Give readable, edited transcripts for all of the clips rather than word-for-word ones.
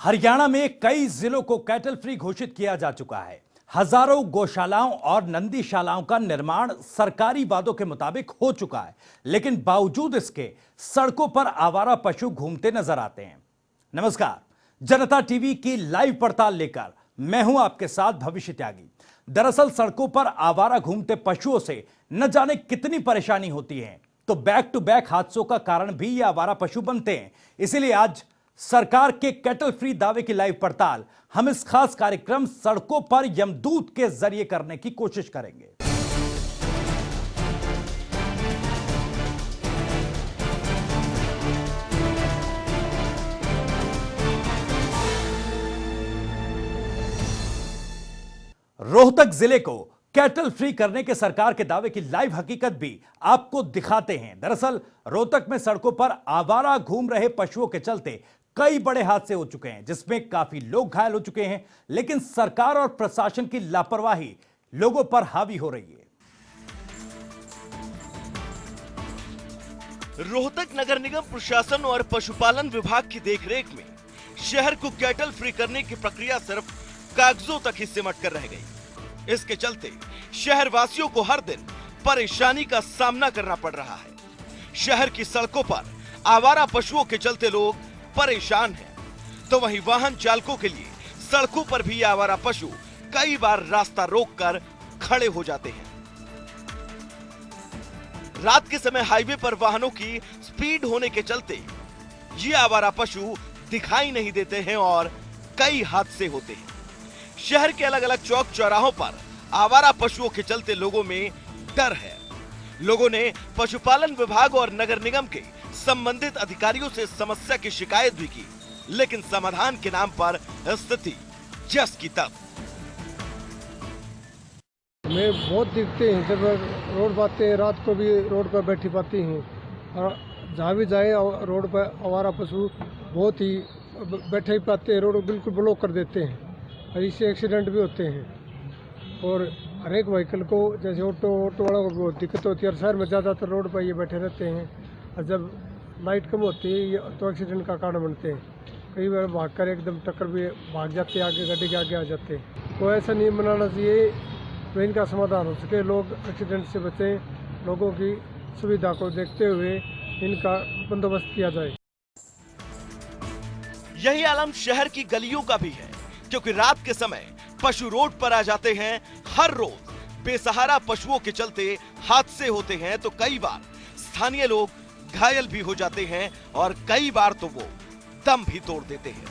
हरियाणा में कई जिलों को कैटल फ्री घोषित किया जा चुका है। हजारों गौशालाओं और नंदीशालाओं का निर्माण सरकारी वादों के मुताबिक हो चुका है, लेकिन बावजूद इसके सड़कों पर आवारा पशु घूमते नजर आते हैं। नमस्कार, जनता टीवी की लाइव पड़ताल लेकर मैं हूं आपके साथ भविष्य त्यागी। दरअसल सड़कों पर आवारा घूमते पशुओं से न जाने कितनी परेशानी होती है, तो बैक टू बैक हादसों का कारण भी ये आवारा पशु बनते हैं। इसीलिए आज सरकार के कैटल फ्री दावे की लाइव पड़ताल हम इस खास कार्यक्रम सड़कों पर यमदूत के जरिए करने की कोशिश करेंगे। रोहतक जिले को कैटल फ्री करने के सरकार के दावे की लाइव हकीकत भी आपको दिखाते हैं। दरअसल रोहतक में सड़कों पर आवारा घूम रहे पशुओं के चलते कई बड़े हादसे हो चुके हैं, जिसमें काफी लोग घायल हो चुके हैं, लेकिन सरकार और प्रशासन की लापरवाही लोगों पर हावी हो रही है। रोहतक नगर निगम प्रशासन और पशुपालन विभाग की देखरेख में शहर को कैटल फ्री करने की प्रक्रिया सिर्फ कागजों तक ही सिमट कर रह गई। इसके चलते शहर वासियों को हर दिन परेशानी का सामना करना पड़ रहा है। शहर की सड़कों पर आवारा पशुओं के चलते लोग परेशान हैं, तो वहीं वाहन चालकों के लिए सड़कों पर भी आवारा पशु कई बार रास्ता रोककर खड़े हो जाते हैं। रात के समय हाईवे पर वाहनों की स्पीड होने के चलते ये आवारा पशु दिखाई नहीं देते हैं और कई हादसे होते हैं। शहर के अलग अलग चौक चौराहों पर आवारा पशुओं के चलते लोगों में डर है। लोगों ने पशुपालन विभाग और नगर निगम के संबंधित अधिकारियों से समस्या की शिकायत भी की, लेकिन समाधान के नाम पर स्थिति जस की तब। हमें बहुत दिखते हैं जब रोड पाते हैं, रात को भी रोड पर बैठी पाती हैं, और जहाँ भी जाए रोड पर आवारा पशु बहुत ही बैठे ही पाते हैं, रोड बिल्कुल ब्लॉक कर देते हैं और इससे एक्सीडेंट भी होते हैं। और हर एक व्हीकल को, जैसे ऑटो वालों को बहुत दिक्कत होती है। शहर में ज़्यादातर रोड पर ये बैठे रहते हैं, और जब लाइट कम होती है तो एक्सीडेंट का कारण बनते हैं। कई बार भागकर एकदम टक्कर भी भाग जाते हैं, आगे गाड़ी के आगे आ जाते हैं। तो ऐसा नियम बनाना चाहिए तो इनका समाधान हो सके, लोग एक्सीडेंट से बचें। लोगों की सुविधा को देखते हुए इनका बंदोबस्त किया जाए। यही आलम शहर की गलियों का भी है, क्योंकि रात के समय पशु रोड पर आ जाते हैं। हर रोज बेसहारा पशुओं के चलते हादसे होते हैं, तो कई बार स्थानीय लोग घायल भी हो जाते हैं और कई बार तो वो दम भी तोड़ देते हैं।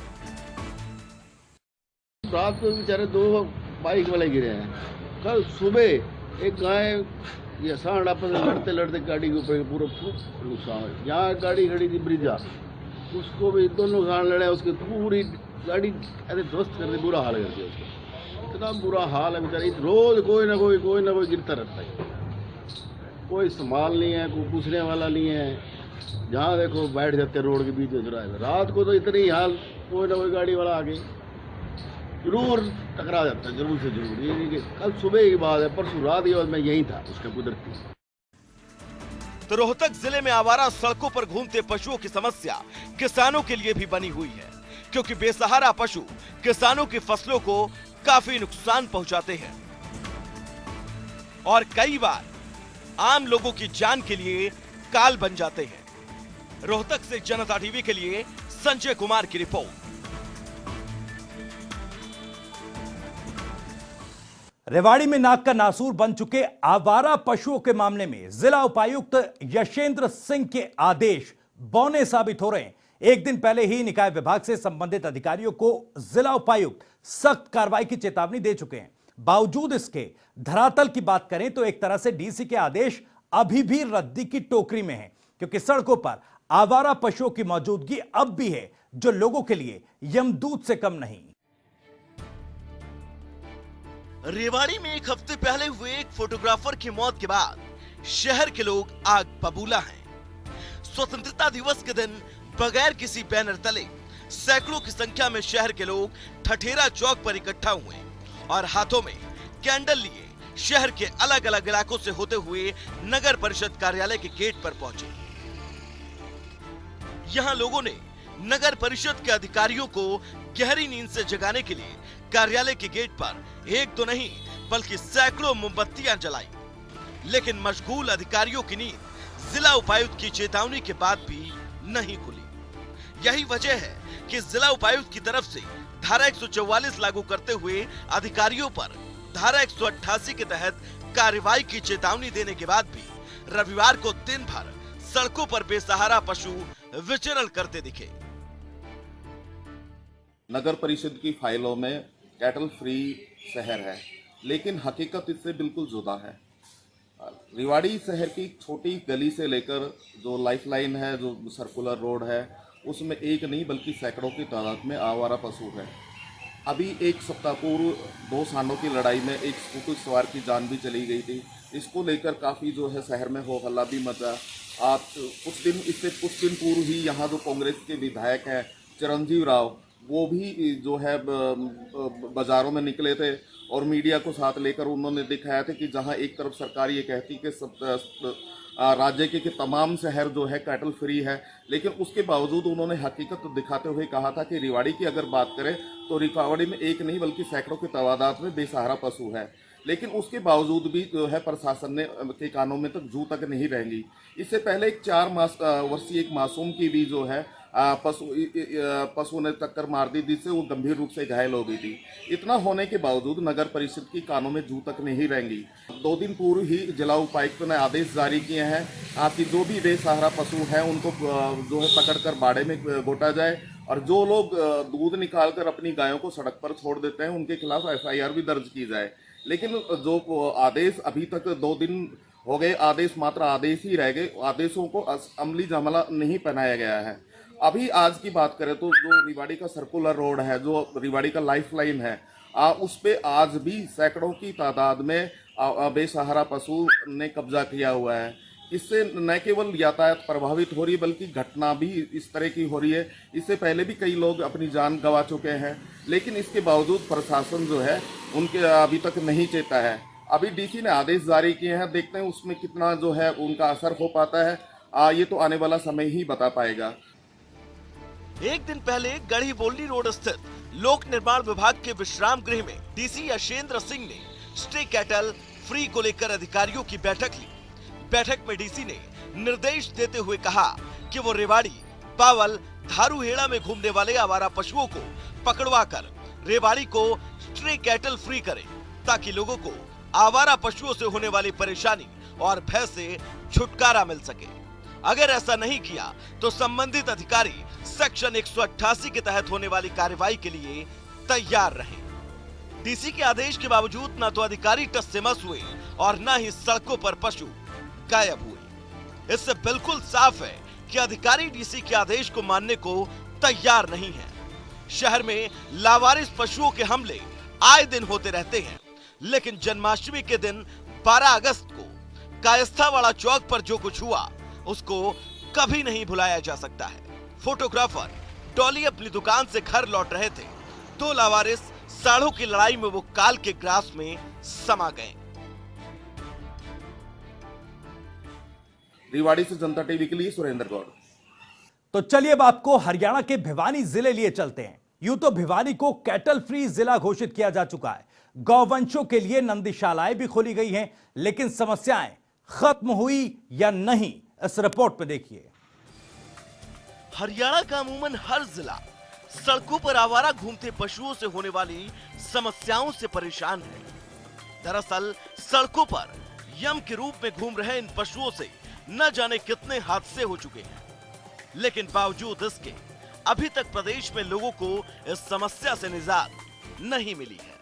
रात को बेचारे 2 बाइक वाले गिरे हैं। कल सुबह एक गाय ये सांड आपस में लड़ते लड़ते गाड़ी के ऊपर पूरा नुकसान। यहाँ गाड़ी खड़ी थी ब्रिजा, उसको भी दोनों गाड़ लड़े, उसकी पूरी गाड़ी अरे ध्वस्त कर दी, बुरा हाल कर दिया उसका। इतना बुरा हाल है बेचारे। रोज कोई ना कोई गिरता रहता है, कोई संभाल नहीं है, कोई पूछने वाला नहीं है। जहाँ देखो बैठ जाते रोड के बीच में ड्राइवर। रात को तो इतनी हाल, कोई ना कोई गाड़ी वाला आगे जरूर टकरा जाता है, जरूर से जरूर। ये कल सुबह की बात है, परसों रात ही मैं यहीं था उसके कुदरती। तो रोहतक जिले में आवारा सड़कों पर घूमते पशुओं की समस्या किसानों के लिए भी बनी हुई है, क्योंकि बेसहारा पशु किसानों की फसलों को काफी नुकसान पहुंचाते हैं और कई बार आम लोगों की जान के लिए काल बन जाते हैं। रोहतक से जनता टीवी के लिए संजय कुमार की रिपोर्ट। रेवाड़ी में नाक का नासूर बन चुके आवारा पशुओं के मामले में जिला उपायुक्त यशेंद्र सिंह के आदेश बौने साबित हो रहे हैं। एक दिन पहले ही निकाय विभाग से संबंधित अधिकारियों को जिला उपायुक्त सख्त कार्रवाई की चेतावनी दे चुके हैं। बावजूद इसके धरातल की बात करें तो एक तरह से डीसी के आदेश अभी भी रद्दी की टोकरी में हैं, क्योंकि सड़कों पर आवारा पशुओं की मौजूदगी अब भी है, जो लोगों के लिए यमदूत से कम नहीं। रेवाड़ी में एक हफ्ते पहले हुए एक फोटोग्राफर की मौत के बाद शहर के लोग आग बबूला हैं। स्वतंत्रता दिवस के दिन बगैर किसी बैनर तले सैकड़ों की संख्या में शहर के लोग ठठेरा चौक पर इकट्ठा हुए और हाथों में कैंडल लिए शहर के अलग अलग इलाकों से होते हुए नगर परिषद कार्यालय के गेट पर पहुंचे। यहां लोगों ने नगर परिषद के अधिकारियों को गहरी नींद से जगाने के लिए कार्यालय के गेट पर एक तो नहीं बल्कि सैकड़ों मोमबत्तियां जलाई, लेकिन मशगूल अधिकारियों की नींद जिला उपायुक्त की चेतावनी के बाद भी नहीं खुली। यही वजह है कि जिला उपायुक्त की तरफ से धारा 144 लागू करते हुए अधिकारियों पर धारा 188 के तहत कार्रवाई की चेतावनी देने के बाद भी रविवार को दिन भर सड़कों पर बेसहारा पशु विचरण करते दिखे। नगर परिषद की फाइलों में कैटल फ्री शहर है, लेकिन हकीकत इससे बिल्कुल जुदा है। रेवाड़ी शहर की छोटी गली से लेकर जो लाइफलाइन है, जो सर्कुलर रोड है, उसमें एक नहीं बल्कि सैकड़ों की तादाद में आवारा पशु है। अभी एक सप्ताह पूर्व 2 सांडों की लड़ाई में एक स्कूटर सवार की जान भी चली गई थी। इसको लेकर काफ़ी जो है शहर में हो हल्ला भी मचा। आज कुछ दिन पूर्व ही यहाँ जो कांग्रेस के विधायक हैं चिरंजीव राव, वो भी जो है बाजारों में निकले थे और मीडिया को साथ लेकर उन्होंने दिखाया था कि जहां एक तरफ सरकार ये कहती कि सब राज्य के तमाम शहर जो है कैटल फ्री है, लेकिन उसके बावजूद उन्होंने हकीकत दिखाते हुए कहा था कि रेवाड़ी की अगर बात करें तो रेवाड़ी में एक नहीं बल्कि सैकड़ों की तादाद में बेसहारा पशु है। लेकिन उसके बावजूद भी जो है प्रशासन ने के कानों में तक जू तक नहीं रहेंगी। इससे पहले एक 4 वर्षीय एक मासूम की भी जो है पशु ने टक्कर मार दी, जिससे वो गंभीर रूप से घायल हो गई थी। इतना होने के बावजूद नगर परिषद की कानों में जू तक नहीं रहेंगी। 2 दिन पूर्व ही जिला उपायुक्त ने आदेश जारी किए हैं कि जो भी बेसहारा पशु हैं उनको जो है पकड़कर बाड़े में गोटा जाए, और जो लोग दूध निकालकर अपनी गायों को सड़क पर छोड़ देते हैं उनके खिलाफ FIR भी दर्ज की जाए। लेकिन जो आदेश अभी तक 2 दिन हो गए, आदेश मात्र आदेश ही रह गए, आदेशों को अमली जमला नहीं पहनाया गया है। अभी आज की बात करें तो जो रेवाड़ी का सर्कुलर रोड है, जो रेवाड़ी का लाइफलाइन है, उस पे आज भी सैकड़ों की तादाद में बेसहारा पशु ने कब्जा किया हुआ है। इससे न केवल यातायात प्रभावित हो रही है बल्कि घटना भी इस तरह की हो रही है। इससे पहले भी कई लोग अपनी जान गंवा चुके हैं, लेकिन इसके बावजूद प्रशासन जो है उनके अभी तक नहीं चेता है। अभी DC ने आदेश जारी किए हैं, देखते हैं उसमें कितना जो है उनका असर हो पाता है। ये तो आने वाला समय ही बता पाएगा। एक दिन पहले गढ़ी बोल्डी रोड स्थित लोक निर्माण विभाग के विश्राम गृह में DC यशेंद्र सिंह ने स्टे कैटल फ्री को लेकर अधिकारियों की बैठक ली। बैठक में DC ने निर्देश देते हुए कहा कि वो रेवाड़ी, पावल, धारूहेड़ा में घूमने वाले आवारा पशुओं को पकड़वाकर रेवाड़ी को स्टे कैटल फ्री करे, ताकि लोगों को आवारा पशुओं से होने वाली परेशानी और भय से छुटकारा मिल सके। अगर ऐसा नहीं किया तो संबंधित अधिकारी सेक्शन 188 के तहत होने वाली कार्रवाई के लिए तैयार रहें। DC के आदेश के बावजूद न तो अधिकारी टस से मस हुए और न ही सड़कों पर पशु गायब हुए। इससे बिल्कुल साफ है कि अधिकारी DC के आदेश को मानने को तैयार नहीं है। शहर में लावारिस पशुओं के हमले आए दिन होते रहते हैं, लेकिन जन्माष्टमी के दिन 12 अगस्त को कायस्थावाड़ा चौक पर जो कुछ हुआ उसको कभी नहीं भुलाया जा सकता है। फोटोग्राफर डॉली अपनी दुकान से घर लौट रहे थे, 2 लावारिस साढ़ों की लड़ाई में वो काल के ग्रास में समा गए। रेवाड़ी से जनता टीवी के लिए सुरेंद्र गौड़। तो चलिए अब आपको हरियाणा के भिवानी जिले लिए चलते हैं। यूं तो भिवानी को कैटल फ्री जिला घोषित किया जा चुका है, गौवंशों के लिए नंदीशालाएं भी खोली गई हैं, लेकिन समस्याएं खत्म हुई या नहीं, इस रिपोर्ट में देखिए। हरियाणा का अमूमन हर जिला सड़कों पर आवारा घूमते पशुओं से होने वाली समस्याओं से परेशान है। दरअसल सड़कों पर यम के रूप में घूम रहे इन पशुओं से न जाने कितने हादसे हो चुके हैं, लेकिन बावजूद इसके अभी तक प्रदेश में लोगों को इस समस्या से निजात नहीं मिली है।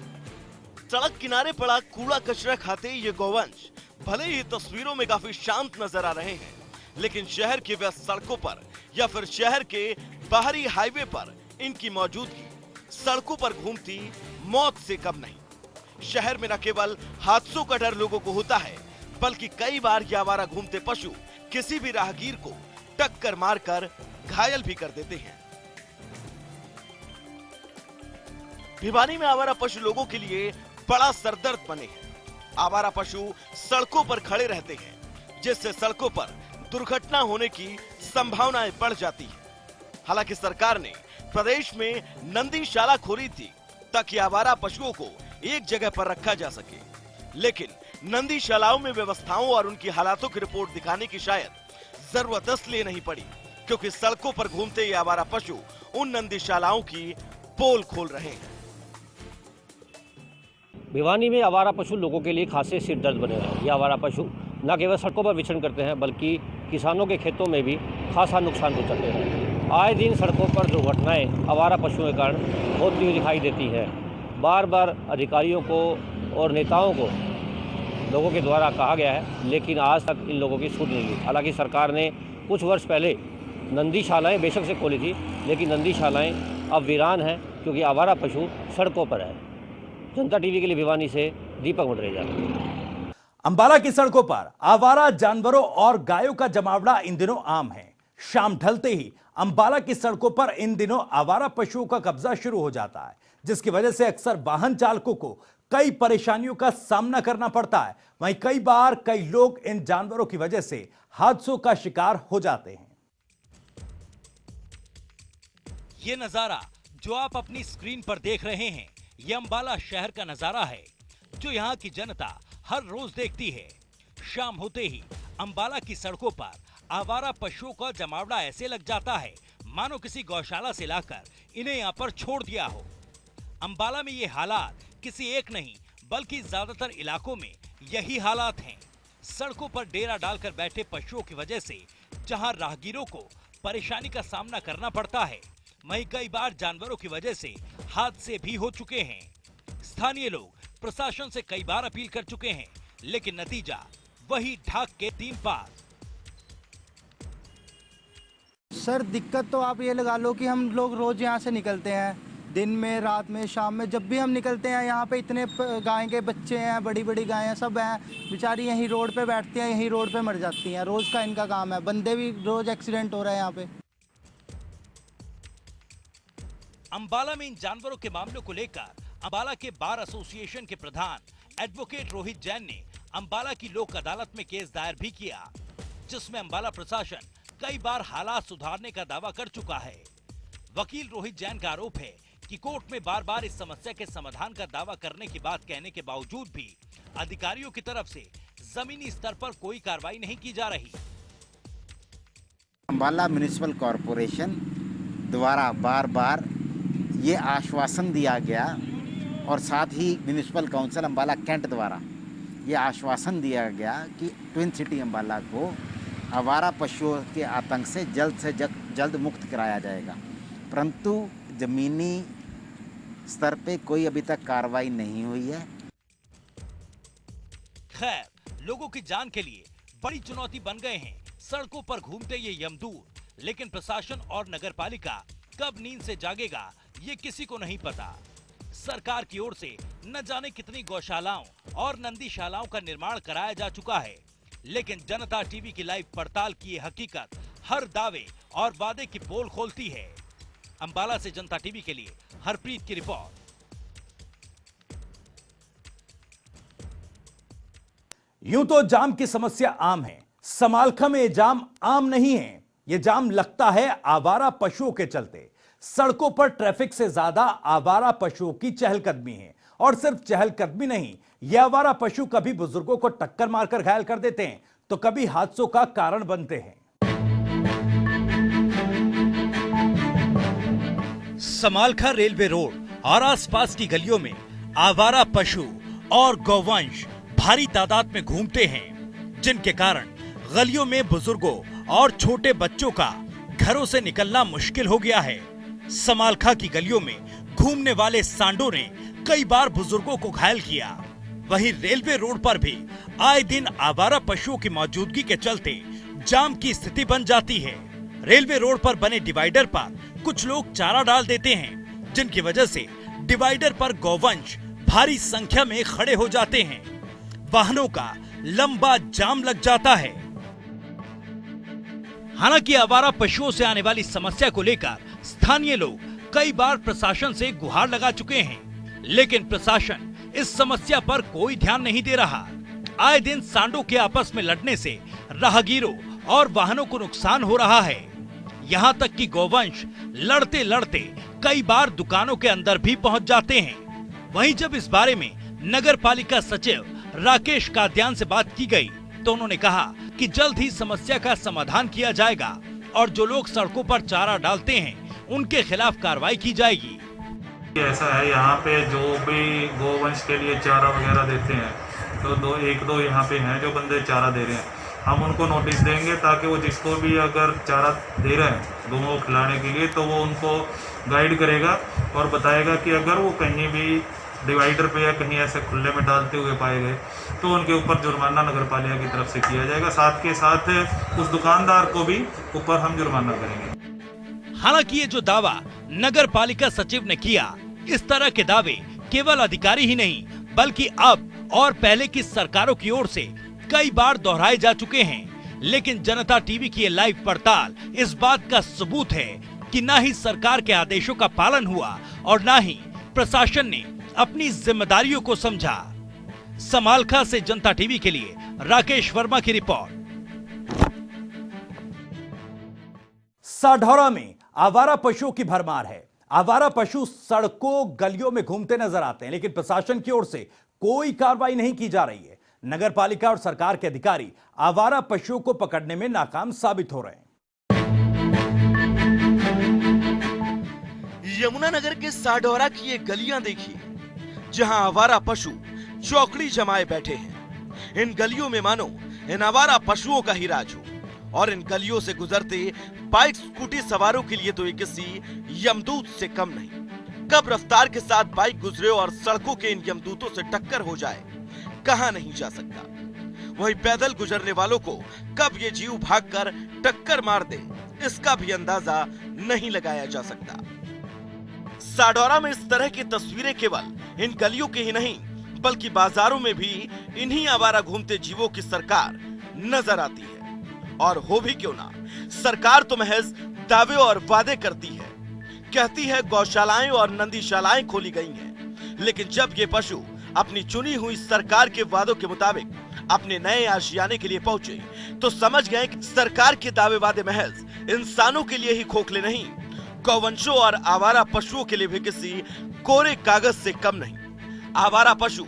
सड़क किनारे पड़ा कूड़ा कचरा खाते ये गौवंश भले ही तस्वीरों में काफी शांत नजर आ रहे हैं, लेकिन शहर की व्यस्त सड़कों पर या फिर शहर के बाहरी हाईवे पर इनकी मौजूदगी सड़कों पर घूमती मौत से कम नहीं। शहर में न केवल हादसों का डर लोगों को होता है, बल्कि कई बार ये आवारा घूमते पशु किसी भी राहगीर को टक्कर मारकर घायल भी कर देते हैं। भिवानी में आवारा पशु लोगों के लिए बड़ा सरदर्द बने हैं। आवारा पशु सड़कों पर खड़े रहते हैं, जिससे सड़कों पर दुर्घटना होने की संभावनाएं बढ़ जाती है। हालांकि सरकार ने प्रदेश में नंदीशाला खोली थी ताकि आवारा पशुओं को एक जगह पर रखा जा सके, लेकिन नंदीशालाओं में व्यवस्थाओं और उनकी हालातों की रिपोर्ट दिखाने की शायद जरूरत इसलिए नहीं पड़ी क्योंकि सड़कों पर घूमते ये आवारा पशु उन नंदीशालाओं की पोल खोल रहे हैं। भिवानी में आवारा पशु लोगों के लिए खासे सिरदर्द बने हैं। ये आवारा पशु न केवल सड़कों पर विचरण करते हैं बल्कि किसानों के खेतों में भी खासा नुकसान पहुंचाते हैं। आए दिन सड़कों पर दुर्घटनाएं आवारा पशुओं के कारण होती हुई दिखाई देती है। बार बार अधिकारियों को और नेताओं को लोगों के द्वारा कहा गया है, लेकिन आज तक इन लोगों की सुध नहीं हुई। हालांकि सरकार ने कुछ वर्ष पहले नंदीशालाएं बेशक से खोली थी, लेकिन नंदीशालाएं अब वीरान हैं क्योंकि आवारा पशु सड़कों पर है। जनता टीवी के लिए भिवानी से दीपक मडरेजा। अंबाला की सड़कों पर आवारा जानवरों और गायों का जमावड़ा इन दिनों आम है। शाम ढलते ही अंबाला की सड़कों पर इन दिनों आवारा पशुओं का कब्जा शुरू हो जाता है, जिसकी वजह से अक्सर वाहन चालकों को कई परेशानियों का सामना करना पड़ता है। वहीं कई बार कई लोग इन जानवरों की वजह से हादसों का शिकार हो जाते हैं। ये नजारा जो आप अपनी स्क्रीन पर देख रहे हैं, ये अंबाला शहर का नजारा है जो यहाँ की जनता हर रोज देखती है। शाम होते ही अंबाला की सड़कों पर आवारा पशुओं का जमावड़ा ऐसे लग जाता है मानो किसी गौशाला से लाकर इन्हें यहाँ पर छोड़ दिया हो। अंबाला में ये हालात किसी एक नहीं बल्कि ज्यादातर इलाकों में यही हालात हैं। सड़कों पर डेरा डालकर बैठे पशुओं की वजह से जहां राहगीरों को परेशानी का सामना करना पड़ता है, वहीं कई बार जानवरों की वजह से हादसे भी हो चुके हैं। स्थानीय लोग प्रशासन से कई बार अपील कर चुके हैं, लेकिन नतीजा वही ढाक के 3 पार। सर दिक्कत तो आप ये लगा लो कि हम लोग रोज यहाँ से निकलते हैं, दिन में, रात में, शाम में, जब भी हम निकलते हैं यहाँ पे इतने गाय के बच्चे हैं, बड़ी बड़ी गायें सब हैं, बेचारी यहीं रोड पे बैठती हैं, यहीं रोड पे मर जाती हैं। रोज का इनका काम है। बंदे भी रोज एक्सीडेंट हो रहे हैं यहाँ पे। अंबाला में इन जानवरों के मामलों को लेकर अंबाला के बार एसोसिएशन के प्रधान एडवोकेट रोहित जैन ने अंबाला की लोक अदालत में केस दायर भी किया, जिसमें अंबाला प्रशासन कई बार हालात सुधारने का दावा कर चुका है। वकील रोहित जैन का आरोप है कि कोर्ट में बार बार इस समस्या के समाधान का दावा करने की बात कहने के बावजूद भी अधिकारियों की तरफ से जमीनी स्तर पर कोई कार्रवाई नहीं की जा रही। अंबाला म्युनिसिपल कॉरपोरेशन द्वारा बार बार ये आश्वासन दिया गया और साथ ही म्युनिसिपल काउंसिल अंबाला कैंट द्वारा ये आश्वासन दिया गया कि ट्विन सिटी अंबाला को आवारा पशुओं के आतंक से जल्द मुक्त कराया जाएगा, परंतु जमीनी स्तर पे कोई अभी तक कार्रवाई नहीं हुई है। खैर, लोगों की जान के लिए बड़ी चुनौती बन गए हैं सड़कों पर घूमते ये यमदूत, लेकिन प्रशासन और नगरपालिका कब नींद से जागेगा ये किसी को नहीं पता। सरकार की ओर से न जाने कितनी गौशालाओं और नंदीशालाओं का निर्माण कराया जा चुका है, लेकिन जनता टीवी की लाइव पड़ताल की ये हकीकत हर दावे और वादे की पोल खोलती है। अंबाला से जनता टीवी के लिए हरप्रीत की रिपोर्ट। यूं तो जाम की समस्या आम है, समालखा में ये जाम आम नहीं है। ये जाम लगता है आवारा पशुओं के चलते। सड़कों पर ट्रैफिक से ज्यादा आवारा पशुओं की चहलकदमी है, और सिर्फ चहलकदमी नहीं, ये आवारा पशु कभी बुजुर्गों को टक्कर मारकर घायल कर देते हैं तो कभी हादसों का कारण बनते हैं। समालखा रेलवे रोड और आसपास की गलियों में आवारा पशु और गौवंश भारी तादाद में घूमते हैं, जिनके कारण गलियों में बुजुर्गों और छोटे बच्चों का घरों से निकलना मुश्किल हो गया है। समालखा की गलियों में घूमने वाले सांडों ने कई बार बुजुर्गों को घायल किया। वहीं रेलवे रोड पर भी आए दिन आवारा पशुओं की मौजूदगी के चलते जाम की स्थिति बन जाती है। रेलवे रोड पर बने डिवाइडर पर कुछ लोग चारा डाल देते हैं, जिनकी वजह से डिवाइडर पर गौवंश भारी संख्या में खड़े हो जाते हैं। वाहनों का लंबा जाम लग जाता है। हालांकि आवारा पशुओं से आने वाली समस्या को लेकर स्थानीय लोग कई बार प्रशासन से गुहार लगा चुके हैं, लेकिन प्रशासन इस समस्या पर कोई ध्यान नहीं दे रहा। आए दिन सांडों के आपस में लड़ने से राहगीरों और वाहनों को नुकसान हो रहा है। यहाँ तक कि गौवंश लड़ते लड़ते कई बार दुकानों के अंदर भी पहुँच जाते हैं। वहीं जब इस बारे में नगर पालिका सचिव राकेश काद्यान से बात की गई तो उन्होंने कहा कि जल्द ही समस्या का समाधान किया जाएगा और जो लोग सड़कों पर चारा डालते हैं उनके खिलाफ कार्रवाई की जाएगी। ऐसा है, यहाँ पे जो भी गोवंश के लिए चारा वगैरह देते हैं तो एक दो यहाँ पे हैं जो बंदे चारा दे रहे हैं। हम उनको नोटिस देंगे ताकि वो जिसको भी अगर चारा दे रहे हैं दोनों को खिलाने के लिए तो वो उनको गाइड करेगा और बताएगा कि अगर वो कहीं भी डिवाइडर पे या कहीं ऐसे खुले में डालते हुए पाए गए तो उनके ऊपर जुर्माना नगर पालिका की तरफ से किया जाएगा। साथ के साथ उस दुकानदार को भी ऊपर हम जुर्माना करेंगे। हालांकि ये जो दावा नगर पालिका सचिव ने किया, इस तरह के दावे केवल अधिकारी ही नहीं बल्कि अब और पहले की सरकारों की ओर से कई बार दोहराए जा चुके हैं। लेकिन जनता टीवी की ये लाइव पड़ताल इस बात का सबूत है कि न ही सरकार के आदेशों का पालन हुआ और न ही प्रशासन ने अपनी जिम्मेदारियों को समझा। समालखा से जनता टीवी के लिए राकेश वर्मा की रिपोर्ट। साढौरा में आवारा पशुओं की भरमार है। आवारा पशु सड़कों गलियों में घूमते नजर आते हैं, लेकिन प्रशासन की ओर से कोई कार्रवाई नहीं की जा रही है। नगर पालिका और सरकार के अधिकारी आवारा पशुओं को पकड़ने में नाकाम साबित हो रहे हैं। यमुनानगर के साढौरा की ये गलियां देखिए, जहां आवारा पशु चौकड़ी जमाए बैठे हैं। इन गलियों में मानो इन आवारा पशुओं का ही राज हो और इन गलियों से गुजरते बाइक स्कूटी सवारों के लिए तो ये किसी यमदूत से कम नहीं। कब रफ्तार के साथ बाइक गुजरे और सड़कों के इन यमदूतों से टक्कर हो जाए, कहा नहीं जा सकता। वहीं पैदल गुजरने वालों को कब ये जीव भागकर टक्कर मार दे, इसका भी अंदाजा नहीं लगाया जा सकता। साढौरा में इस तरह की तस्वीरें केवल इन गलियों के ही नहीं बल्कि बाजारों में भी इन्हीं आवारा घूमते जीवों की सरकार नजर आती है। और हो भी क्यों ना, सरकार तो महज दावे और वादे करती है, कहती है गौशालाएं और नंदीशालाएं खोली गई हैं, लेकिन जब ये पशु अपनी चुनी हुई सरकार के वादों के मुताबिक अपने नए आशियाने के लिए पहुंचे तो समझ गए कि सरकार के दावे वादे महज इंसानों के लिए ही खोखले नहीं, गौवंशों और आवारा पशुओं के लिए भी किसी कोरे कागज से कम नहीं। आवारा पशु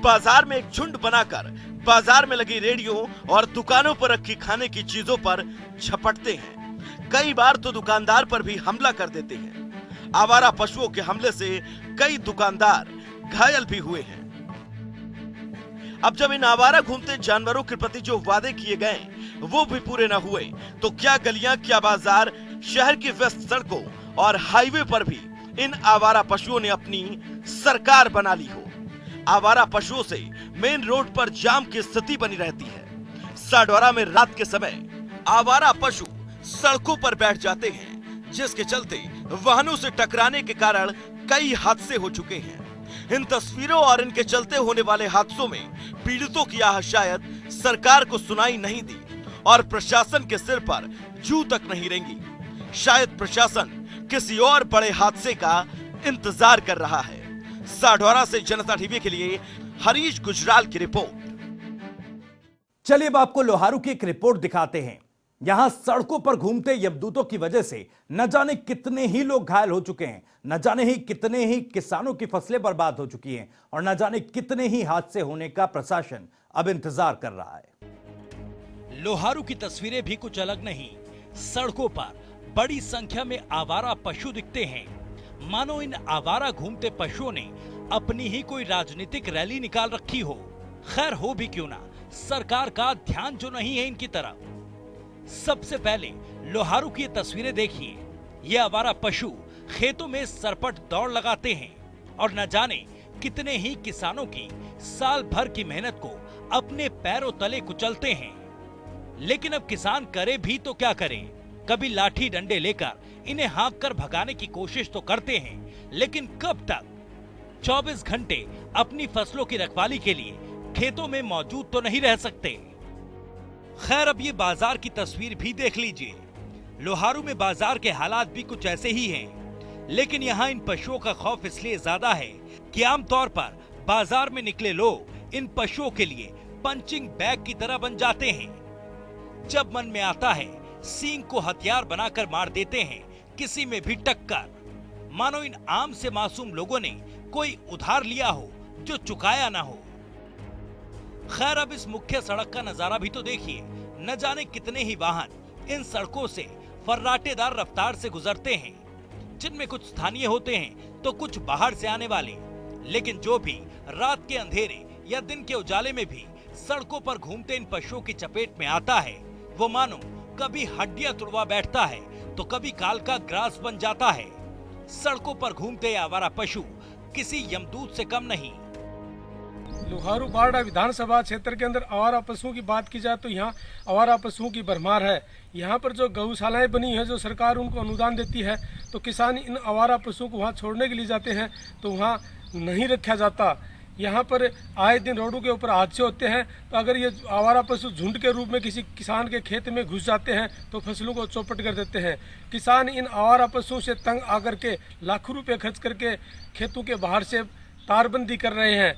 बाजार में एक झुंड बनाकर बाजार में लगी रेडियो और दुकानों पर रखी खाने की चीजों पर झपटते हैं। कई बार तो दुकानदार पर भी हमला कर देते हैं। आवारा पशुओं के हमले से कई दुकानदार घायल भी हुए हैं। अब जब इन आवारा घूमते जानवरों के प्रति जो वादे किए गए वो भी पूरे न हुए तो क्या गलियां, क्या बाजार, शहर की व्यस्त सड़कों और हाईवे पर भी इन आवारा पशुओं ने अपनी सरकार बना ली हो। आवारा पशुओं से मेन रोड पर जाम की स्थिति बनी रहती है। साढौरा में रात के समय आवारा पशु सड़कों पर बैठ जाते हैं, जिसके चलते वाहनों से टकराने के कारण कई हादसे हो चुके हैं। इन तस्वीरों और इनके चलते होने वाले हादसों में पीड़ितों की आह शायद सरकार को सुनाई नहीं दी और प्रशासन के सिर पर जू तक नहीं रेंगी। शायद प्रशासन किसी और बड़े हादसे का इंतजार कर रहा है। साढौरा से जनता टीवी के लिए हरीश गुजराल की रिपोर्ट। चलिए अब आपको लोहारू की एक रिपोर्ट दिखाते हैं। यहां सड़कों पर घूमते यमदूतों की वजह से न जाने कितने ही लोग घायल हो चुके हैं, न जाने ही कितने ही किसानों की फसलें बर्बाद हो चुकी हैं और न जाने कितने ही हादसे होने का प्रशासन अब इंतजार कर रहा है। लोहारू की तस्वीरें भी कुछ अलग नहीं। सड़कों पर बड़ी संख्या में आवारा पशु दिखते हैं, मानो इन आवारा घूमते पशुओं ने अपनी ही कोई राजनीतिक रैली निकाल रखी हो। खैर हो भी क्यों ना, सरकार का ध्यान जो नहीं है इनकी तरफ। सबसे पहले लोहारू की ये तस्वीरें देखिए। ये आवारा पशु खेतों में सरपट दौड़ लगाते हैं और न जाने कितने ही किसानों की साल भर की मेहनत को अपने पैरों तले कुचलते हैं। लेकिन अब किसान करे भी तो क्या करें, कभी लाठी डंडे लेकर इन्हें हाँक कर भगाने की कोशिश तो करते हैं, लेकिन कब तक? 24 घंटे अपनी फसलों की रखवाली के लिए खेतों में मौजूद तो नहीं रह सकते। खैर अब ये बाजार की तस्वीर भी देख लीजिए। लोहारू में बाजार के हालात भी कुछ ऐसे ही हैं, लेकिन यहाँ इन पशुओं का खौफ इसलिए ज्यादा है कि आमतौर पर बाजार में निकले लोग इन पशुओं के लिए पंचिंग बैग की तरह बन जाते हैं। जब मन में आता है सींग को हथियार बनाकर मार देते हैं किसी में भी टक्कर, मानो इन आम से मासूम लोगों ने कोई उधार लिया हो जो चुकाया ना हो। खैर, अब इस मुख्य सड़क का नजारा भी तो देखिए। न जाने कितने ही वाहन इन सड़कों से फर्राटेदार रफ्तार से गुजरते हैं, जिनमें कुछ स्थानीय होते हैं तो कुछ बाहर से आने वाले। लेकिन जो भी रात के अंधेरे या दिन के उजाले में भी सड़कों पर घूमते इन पशुओं की चपेट में आता है, वो मानो कभी हड्डियां तुड़वा बैठता है तो कभी काल का ग्रास बन जाता है। सड़कों पर घूमते ये आवारा पशु किसी यमदूत से कम नहीं। लुहारू बारडा विधानसभा क्षेत्र के अंदर आवारा पशुओं की बात की जाए तो यहाँ आवारा पशुओं की भरमार है। यहाँ पर जो गौशालाएं बनी है, जो सरकार उनको अनुदान देती है, तो किसान इन आवारा पशुओं को वहाँ छोड़ने के लिए जाते हैं तो वहाँ नहीं रखा जाता। यहाँ पर आए दिन रोडों के ऊपर हादसे होते हैं, तो अगर ये आवारा पशु झुंड के रूप में किसी किसान के खेत में घुस जाते हैं तो फसलों को चौपट कर देते हैं। किसान इन आवारा पशुओं से तंग आकर के लाखों रुपए खर्च करके खेतों के बाहर से तारबंदी कर रहे हैं।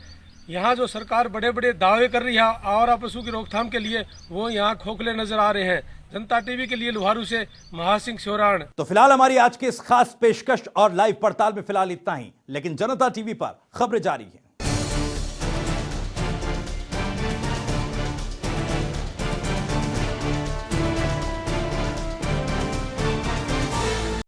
यहाँ जो सरकार बड़े बड़े दावे कर रही है आवारा पशु की रोकथाम के लिए, वो यहाँ खोखले नजर आ रहे हैं। जनता टीवी के लिए लुहारू से महासिंह शोराण। तो फिलहाल हमारी आज की इस खास पेशकश और लाइव पड़ताल में फिलहाल इतना ही, लेकिन जनता टीवी पर खबरें जारी हैं।